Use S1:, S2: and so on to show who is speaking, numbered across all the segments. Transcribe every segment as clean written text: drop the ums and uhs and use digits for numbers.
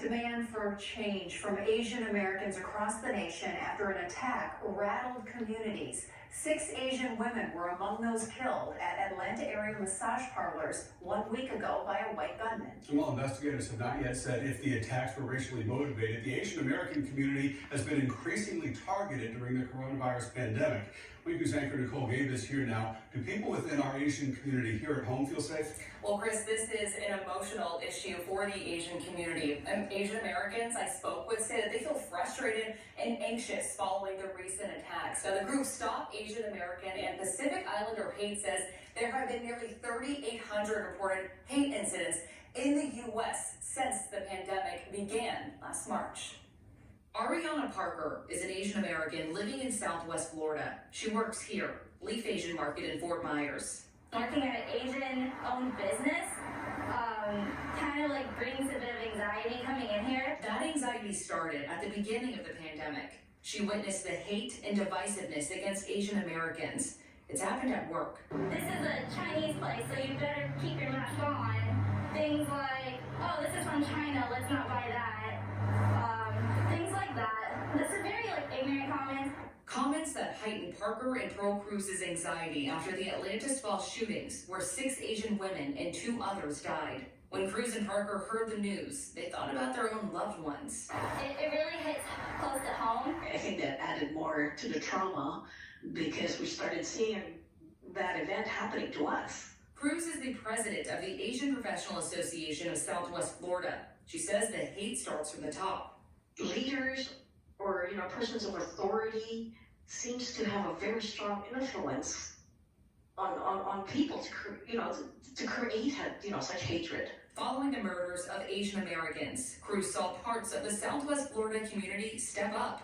S1: demand for change from Asian Americans across the nation after an attack rattled communities. 6 Asian women were among those killed at Atlanta area massage parlors 1 week ago by a white gunman.
S2: While investigators have not yet said if the attacks were racially motivated, the Asian American community has been increasingly targeted during the coronavirus pandemic. Wake News anchor Nicole Gabe is here now. Do people within our Asian community here at home feel safe?
S3: Well, Chris, this is an emotional issue for the Asian community. Asian Americans I spoke with say that they feel frustrated and anxious following the recent attacks. Now, the group Stop Asian American and Pacific Islander Hate says there have been nearly 3,800 reported hate incidents in the U.S. since the pandemic began last March. Ariana Parker is an Asian American living in Southwest Florida. She works here, Leaf Asian Market in Fort Myers.
S4: Working at an Asian-owned business kind of like brings a bit of anxiety coming in here.
S3: That anxiety started at the beginning of the pandemic. She witnessed the hate and divisiveness against Asian Americans. It's happened at work.
S4: This is a Chinese place, so you better keep your mask on. Things like, oh, this is from China, let's not buy that. Things like that. This is very ignorant comments.
S3: Comments that heightened Parker and Pro Cruz's anxiety after the Atlantis Falls shootings, where 6 Asian women and 2 others died. When Cruz and Parker heard the news, they thought about their own loved ones.
S4: It really hits close to home.
S5: I think that added more to the trauma because we started seeing that event happening to us.
S3: Cruz is the president of the Asian Professional Association of Southwest Florida. She says the hate starts from the top.
S5: Leaders or persons of authority seems to have a very strong influence on people to create such hatred.
S3: Following the murders of Asian Americans, Cruz saw parts of the Southwest Florida community step up.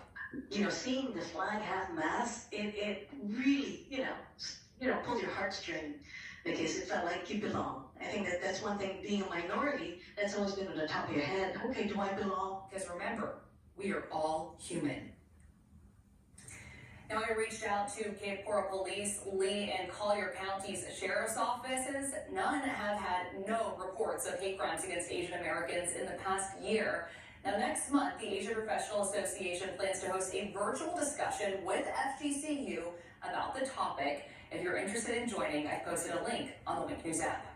S5: Seeing the flag half-mast, it really, pulls your heartstring because it felt like you belong. I think that's one thing, being a minority, that's always been on the top of your head. Okay, do I belong?
S3: Because remember, we are all human. Now, I reached out to Cape Coral Police, Lee, and Collier County's sheriff's offices. None have had no reports of hate crimes against Asian Americans in the past year. Now, next month, the Asian Professional Association plans to host a virtual discussion with FGCU about the topic. If you're interested in joining, I've posted a link on the Wake News app.